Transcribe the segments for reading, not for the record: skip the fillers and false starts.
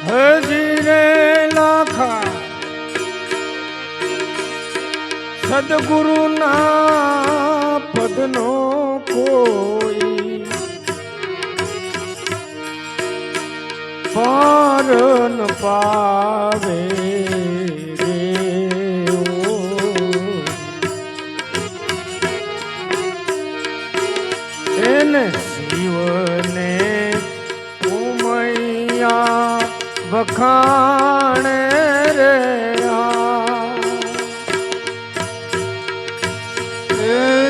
હજી રે લાખા સદગુરુ ના પદનો કોઈ પાર ન પાવે રે એને શિવને ઉમૈયા વખાણે રે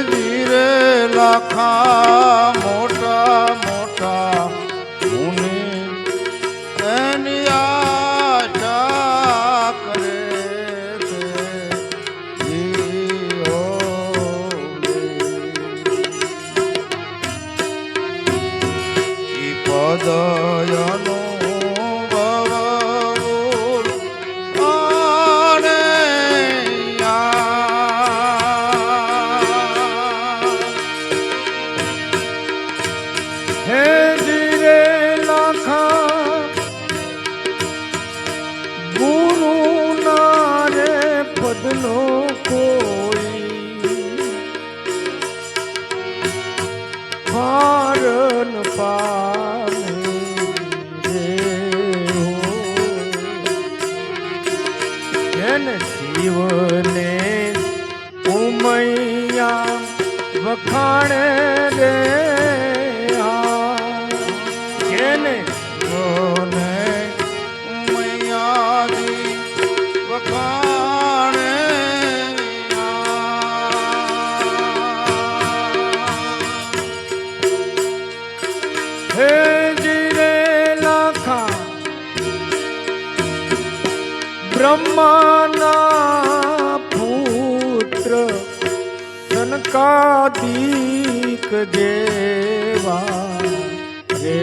ધીરે લાખા મોટા મોટા મુનિ એની આશા કરે છે જીઓ ઈ પદયનો પદનો કોઈ પાર ન પામે રે એને શિવને ઉમૈયા વખાણે રે એને ઉમૈયાની વખાણે બ્રહ્માના પુત્ર સનકાદિક જેવા રે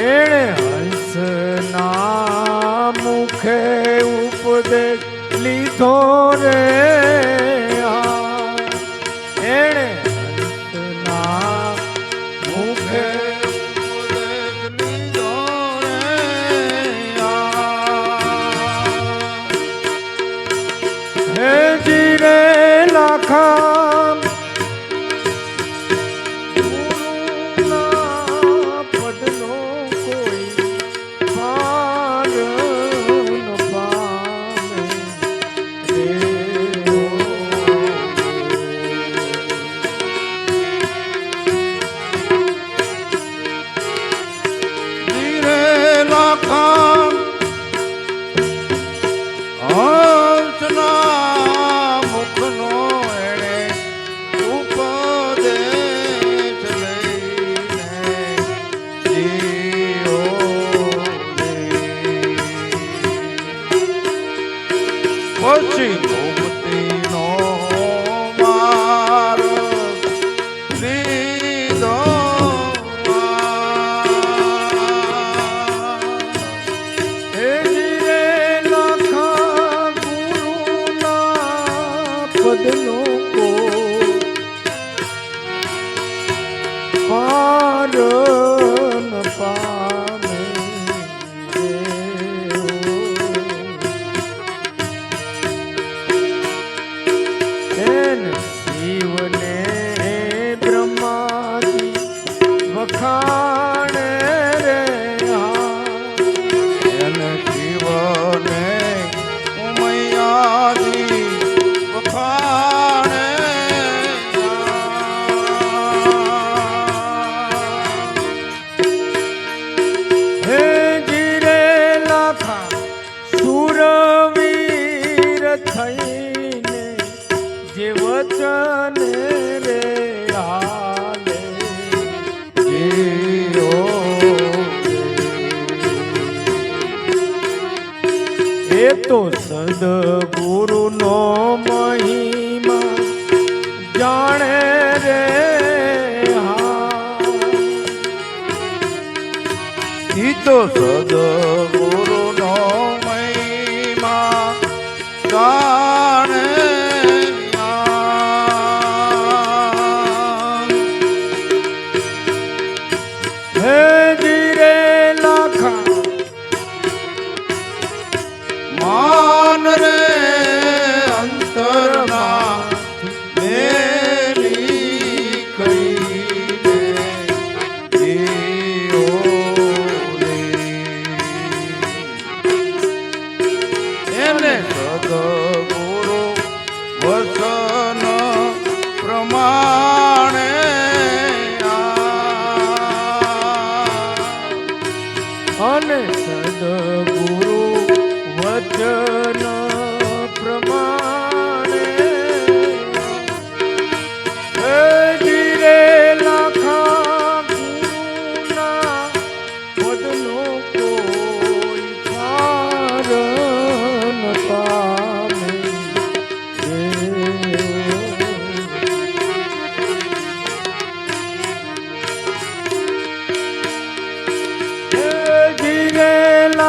એણે હંસના મુખે ઉપદેશ લીધો રે એણે લાખા પદનો કોઈ પાર ન પામે ધીરે લાખા હંસના મુખનો પછી ગોમતીનો માર્ગ લીધો લાખા ગુરુના પદનો કો પાર ન પામે શિવને બ્રહ્માજી વખાણે રે એને શિવને ઉમૈયાજી વખાણે હે જીરે લાખા સુરવીર થઈને જે વચન રે હાલે એ તો સદગુરુનો મહિમા જાણે રે ઈ તો સદગુરુનો મહિમા જાણે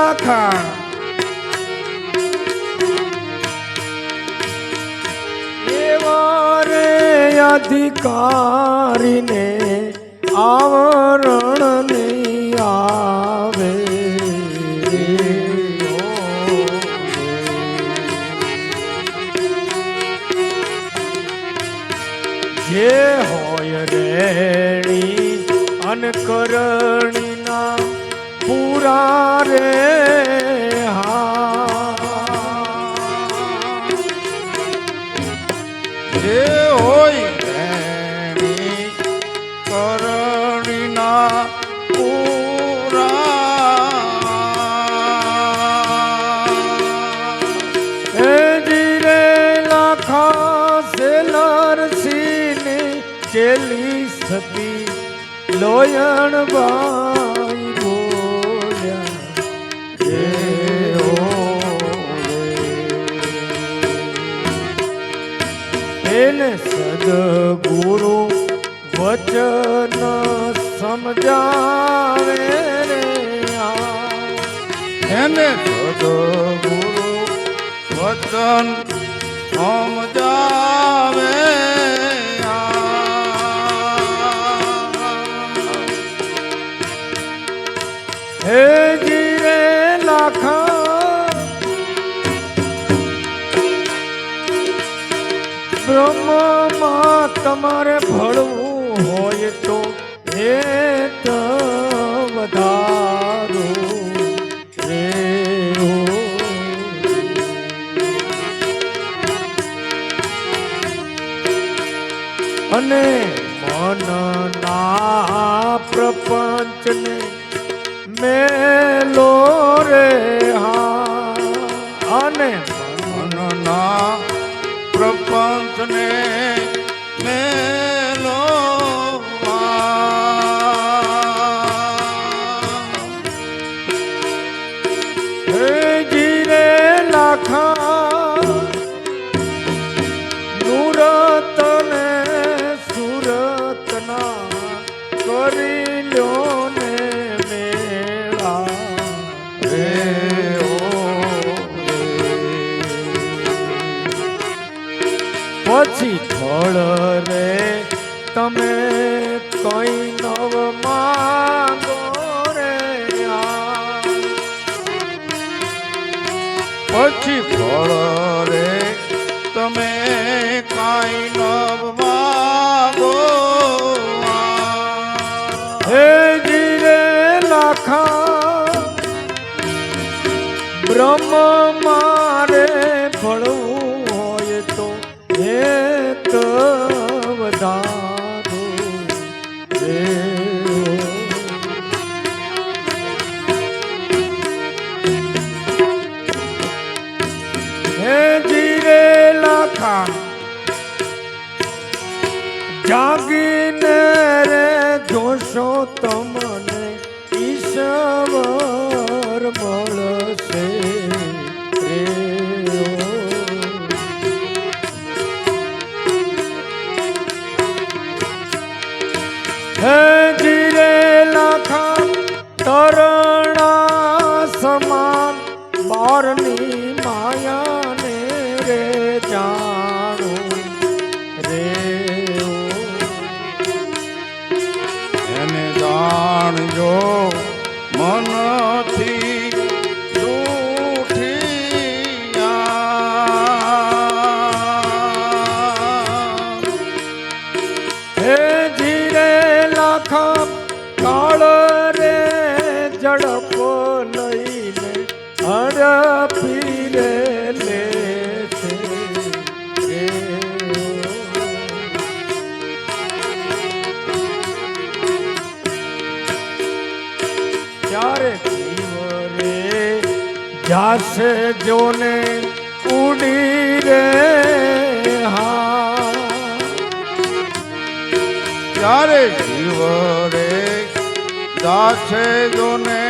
લાખા એવા રે અધિકારીને આવરણ નહીં આવે જે હોય રેણી અનકરણીના પૂરા રે જે હોય એની કરણીના પૂરા એ જીરે લાખા સેલર સિંહ ચેલી સતી લોયણ બાઈ બોલ્યા જે એને સદગુરુ વચન સમજાવે રે એને સદગુરુ વચન સમજાવે હે જીરે લાખા બ્રહ્મમાં તમારે ભળવું હોય તો હેત વધારો રે અને મનના પ્રપંચને મેલો રે અને મનના પ્રપંચને મેલો હે જીરે લાખા નુરત ને સુરતના કરી લ્યો ને મેળા રે પછી ફળ રે તમે કઈ નવ માંગો રે પછી ફળ રે તમે કાંઈ નવ માગો હે જીરે લાખા બ્રહ્મ મારે ભળવું હોય તો હેત વધારો રે હે જીરે લાખા જાગીને રે જોશો તમને ઈશ્વર મળશે રે હે જીરે લાખા તરણા સમાન બારની માયાને રે જાણો રે એને જાણજો મનથી હે જીરે લાખા કાળ રે ઝડપ લઈને હડપી રે લે છે રે ત્યારે જીવ રે જાશે જોને ઉડી રે ત્યારે જીવ રે દાસે જોને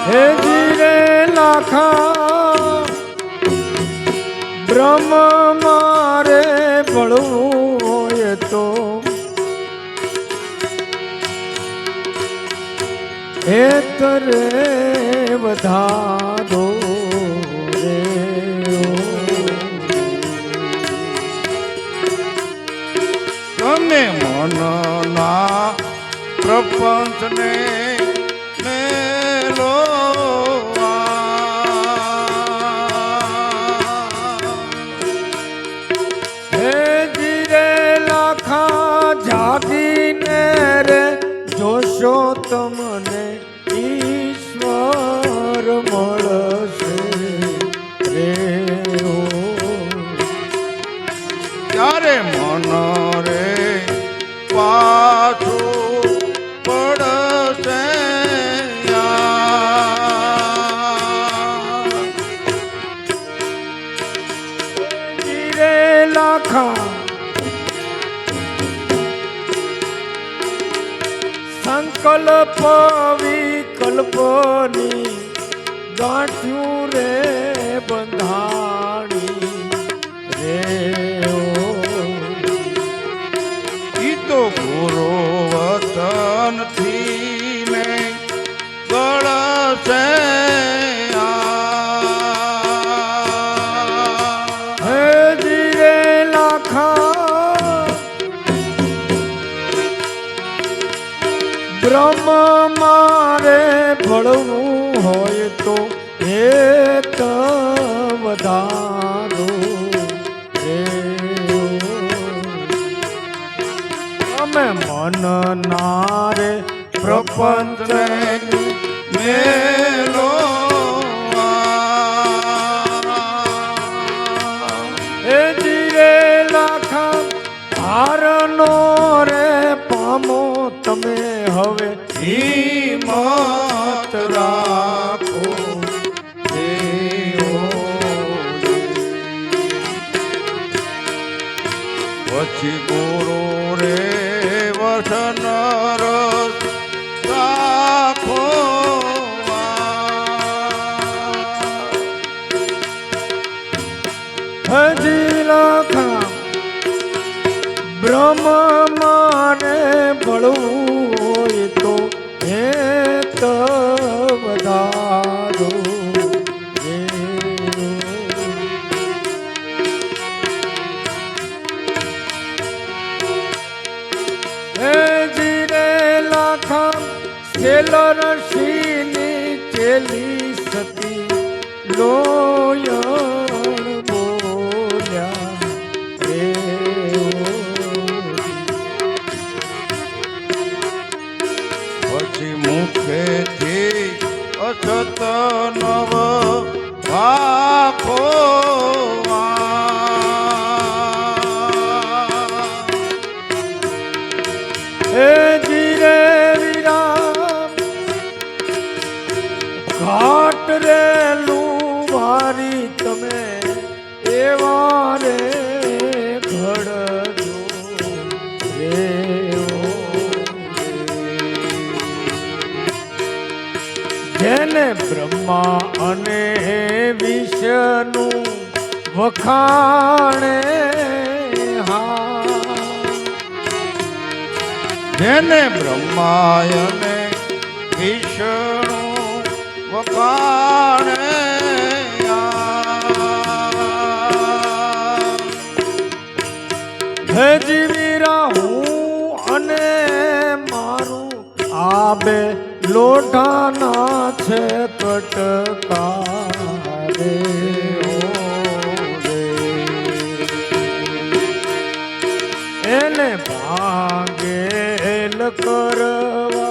હે જીરે લાખા બ્રહ્મ મારે ભળવું હોય તો હેતરે વધારો રે તમે મનના પ્રપંચને મેલો હે જીરે લાખા જાગીને રે જોશો તમને ઈશ્વર મળશે રે ઓ ત્યારે મન રે પાછું પડશે જીરે લાખા સંકલ્પ વિકલ્પની ગાંઠ્યું રે બંધાણી રે ઓ ઈ તો ગુરુ વચનથી ને ગળશે હે જીરે લાખા બ્રહ્મ મારે ભળવું હોય તો એક વધારો રે અમે મન નારે પ્રપંચને મેલો એ જીરે લાખા હારનો રે પામો તમે હવે હિંમત રાખો પછી ગુરુ રે વચન રસ રાખો હજી લાખા બ્રહ્મ માને ભળવું હોય તો હેત વધારો રે હે જીરે લાખા સેલરસીની ચેલી સતી લોયણ બોલ્યા રે પછી મુખેથી અસત નવ ભાખો હે જીરે વિરામ ઘાટ રે લુવારી તમે એવા રે ઘડજો રે ઓ જેને બ્રહ્મા અને વિષ્ણુ વખાણે હા જેને બ્રહ્માયને વિષ્ણુ વખાણે હે જીવીરા હું અને મારું આ બે લોઢાના છે કટકા રે ઓ રે એને ભાગેલ કરવા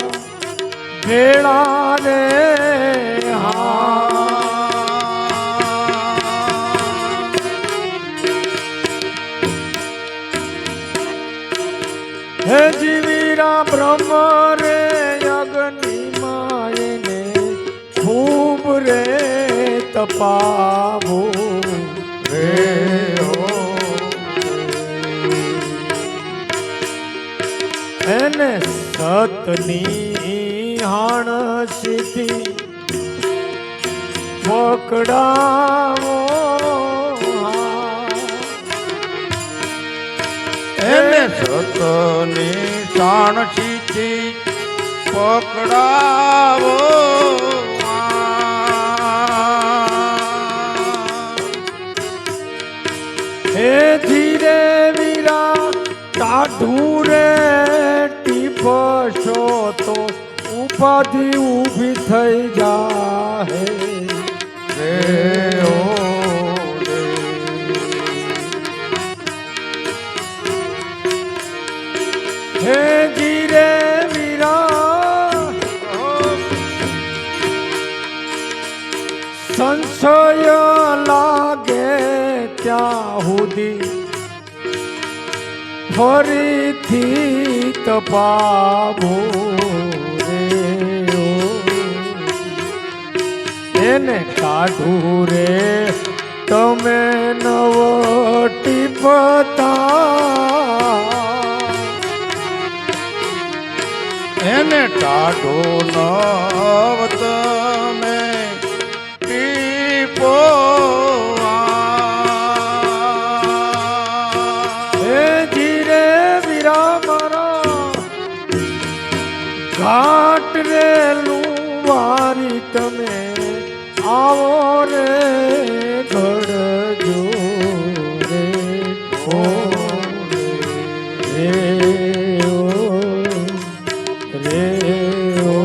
ભેળા રે હા હે જીવીરા બ્રહ્મ રે અગ્નિ માયને ખૂબ રે તપાવો રે હો એને સતની હાણ સીધી પકડાવો એને સતની શાણ સીધી પકડાવો હે ધીરે વીરા ટાઢું રે ટીપશો તો ઉપાધિ ઊભી થઈ જાહે રે ઓ રે હે ધીરે વીરા સંશય લાગે ત્યાં સુધી ફરીથી તપાવો રે ઓ. એને કાઢું રે તમે નવટી પતા એને ટાઢો નવ તમે ટીપો હે ધીરે વીરા મારા ઘાટ રે લુવારી તમે આવો રે ઘડજો રે ઓ રે ઓ રે ઓ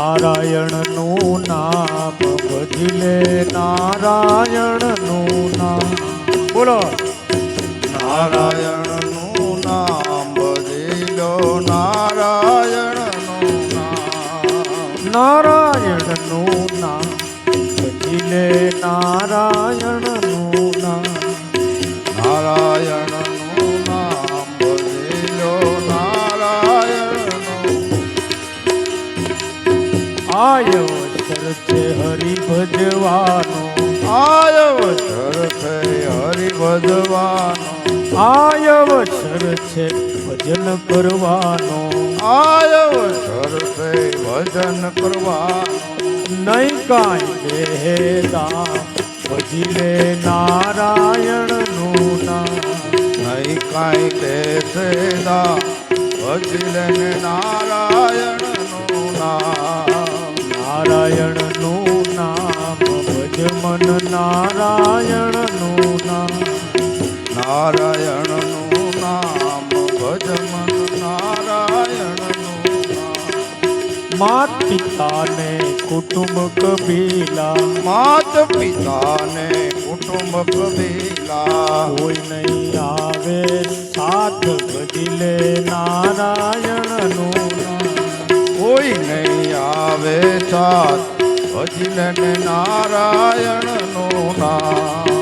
નારાયણનું નામ ભજલે નારાયણનું નામ બોલો નારાયણનું નામ ભજી લો નારાયણનું નામ નારાયણનું નામ ભજલે નારાયણનું નામ નારાયણનું નામ ભજી લો નારાયણનું આયો અવસર છે હરિ ભજવાનો આયો અવસર છે હરિ ભજવાનો આયો અવસર છે ભજન કરવાનો આયો અવસર છે ભજન કરવાનો નહીં કાંઈ દેહદા ભજલે નારાયણનું નામ નહીં કાંઈ દેશે દા ભજલે નારાયણનું નામ નારાયણનું નામ ભજ મન નારાયણનું નામ નારાયણનું નામ ભજ મન નારાયણનું નામ માત પિતાને કુટુંબ કબીલા માત પિતાને કુટુંબ કબીલા કોઈ નહીં આવે સાથ ભજલે નારાયણનું નામ કોઈ નહીં આવે સાથ ભજલે નારાયણનું નામ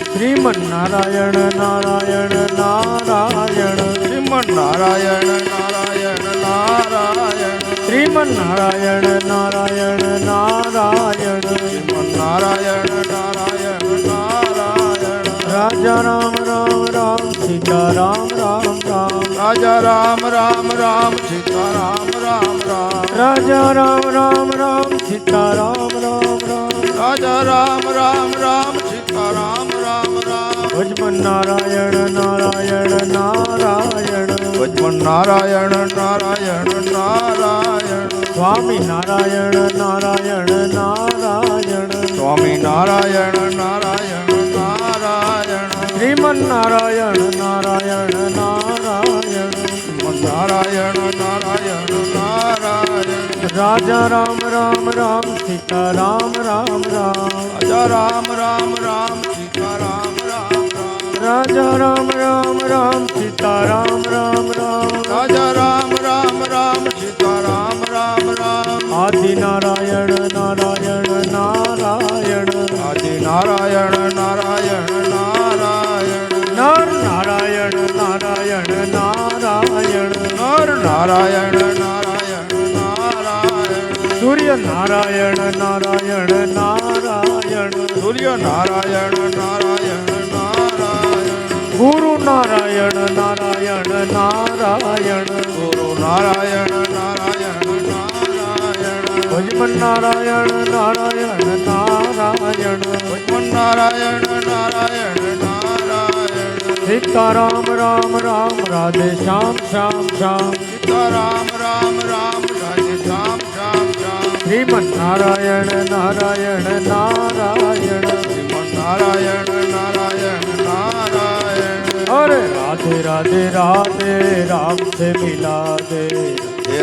શ્રીમન નારાયણ નારાયણ નારાયણ શ્રીમન નારાયણ નારાયણ નારાયણ શ્રીમન નારાયણ નારાયણ નારાયણ શ્રીમન નારાયણ નારાયણ નારાયણ રાજા રામ રામ રામ સીતા રામ રામ રામ રાજા રામ રામ રામ સીતા રામ રામ રામ રાજા રામ રામ રામ સીતા રામ રામ રામ રાજા રામ રામ રામ સીતા રામ રામ રામ ભજમન નારાયણ નારાયણ નારાયણ ભજમન નારાયણ નારાયણ નારાયણ સ્વામી નારાયણ નારાયણ નારાયણ સ્વામી નારાયણ નારાયણ નારાયણ શ્રીમન નારાયણ નારાયણ નારાયણ શ્રીમન નારાયણ નારાયણ નારાયણ રાજા રામ રામ રામ સીતા રામ રામ રામ રાજા રામ રામ રામ સીતા રામ રામ રામ રાજા રામ રામ રામ સીતા રામ રામ રામ રાજા રામ રામ રામ સીતા રામ રામ રામ આદિ નારાયણ નારાયણ નારાયણ આદિ નારાયણ નારાયણ નારાયણ નર નારાયણ નારાયણ નારાયણ નર નારાયણ નારાયણ નારાયણ સૂર્ય નારાયણ નારાયણ નારાયણ સૂર્ય નારાયણ નારાયણ નારાયણ ગુરુ નારાયણ નારાયણ નારાયણ ગુરુ નારાયણ નારાયણ નારાયણ ભજમન નારાયણ નારાયણ નારાયણ ભગવાન નારાયણ નારાયણ નારાયણ સીતારામ રામ રામ રાધે શ્યામ શ્યામ શ્યામ સીતારામ રામ રામ રાધે શ્યામ શ્યામ શ્યામ શ્રીમન નારાયણ નારાયણ નારાયણ શ્રીમન નારાયણ નારાયણ નારાયણ અરે રાધે રાધે રાધે રામ से मिला दे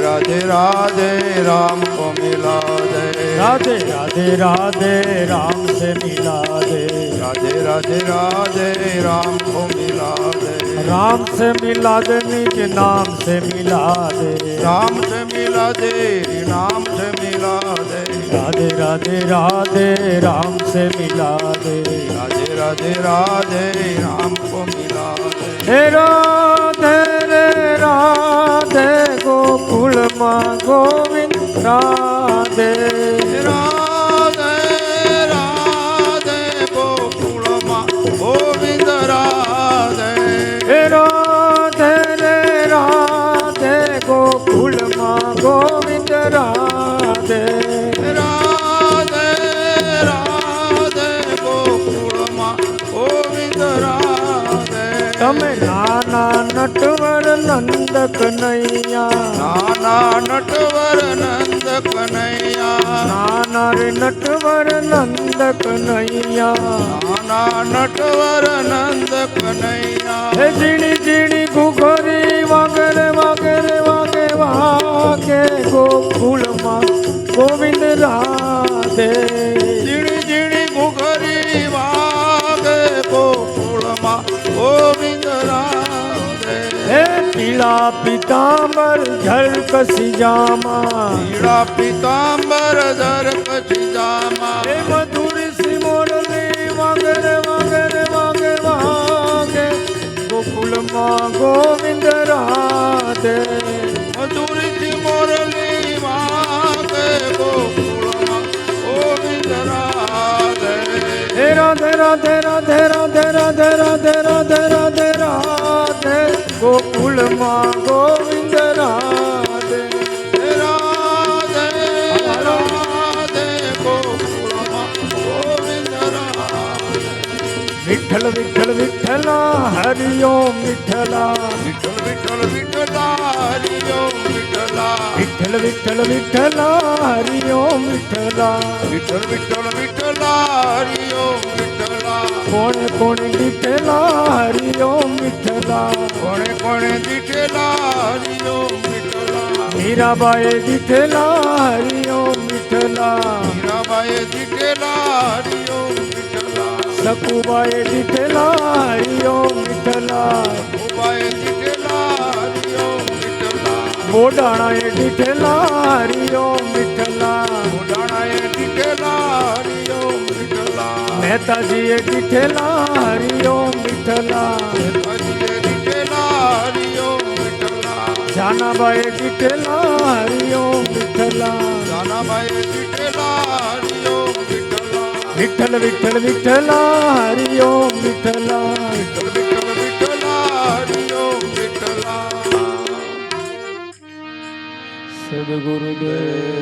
राधे राधे राम को मिला दे राधे राधे राधे राम से मिला दे राधे राधे राधे राम को मिला दे राम से मिला दे निज नाम से मिला दे राम से मिला दे नाम से मिला दे राधे राधे राधे राम से मिला दे राधे राधे राधे राम को मिला दे हे राधे रे राधे गोकुल माँ गोविंद राधे राधे राधे गोकुल माँ गोविंद राधे हे राधे रे राधे गोकुल माँ गोविंद राधे राधे राधे गोकुल माँ गोविंद राधे તમે નાના નટવર નંદ કનૈયા नाना नटवर नंद कन्हैया નાના રે નટવર નંદ કનૈયા नाना नटवर नंद कन्हैया હે ઝીણી ઝીણી ઘુઘરી વાગર વાગર વાગે વાગે ગોકુળમાં ગોવિંદ રાધે झीणी झीणी घुघरी वागे गोकुल माँ गोविंद राधे હે પીળા પીતાંબર ઝળકસી જામા पीड़ा पीताम्बर धर कचिजामा હે મધુરી સી મોરલી વાગર વાગર વાગે વાગે ગોકુળમાં ગોવિંદ રાધે मधुरी सी मोरली वागे गोकुल माँ गोविंद राधे હે રાધે રાધે રાધે રાધે રાધે રાધે રાધે રાધે રાધે ગોકુળમાં ગોવિંદ રાધે राधे राधे गोकुल माँ गोविंद राधे વિઠ્ઠલ વિઠ્ઠલ વિઠ્ઠલા હરિ ઓમ વિઠ્ઠલા विठल विठल विठला हरि ओम विठला વિઠ્ઠલ વિઠ્ઠલ વિઠ્ઠલા હરિ ઓમ વિઠ્ઠલા विठल विठल विठला हरि ओम विठला કોણે કોણે વિઠ્ઠલા હરિ ઓમ વિઠ્ઠલા कोणे कोणे दिठेला हरि ओम विठला મીરાબાએ વિઠ્ઠલા હરિ ઓમ વિઠ્ઠલા मीराबाई दिठेला हरि ओम विठला સકુબાએ વિઠ્ઠલા હરિ ઓમ વિઠ્ઠલા उबाई दिठेला हरि ओम विठला બોડાણાએ વિઠ્ઠલા હરિ ઓમ વિઠ્ઠલા उडाणाए दिठेला हरि ओम विठला મહેતાજીએ વિઠ્ઠલા હરિ ઓમ વિઠ્ઠલા अजिए दिठेला हरि ओम विठला જાનાબાએ વિઠ્ઠલા હરિ ઓમ વિઠ્ઠલા जानाबाई दिठेला हरि ओम विठला વિઠ્ઠલ વિઠ્ઠલ વિઠ્ઠલા હરિ ઓમ વિઠ્ઠલા विठल विठल विठला हरि ओम विठला સદગુરુદેવ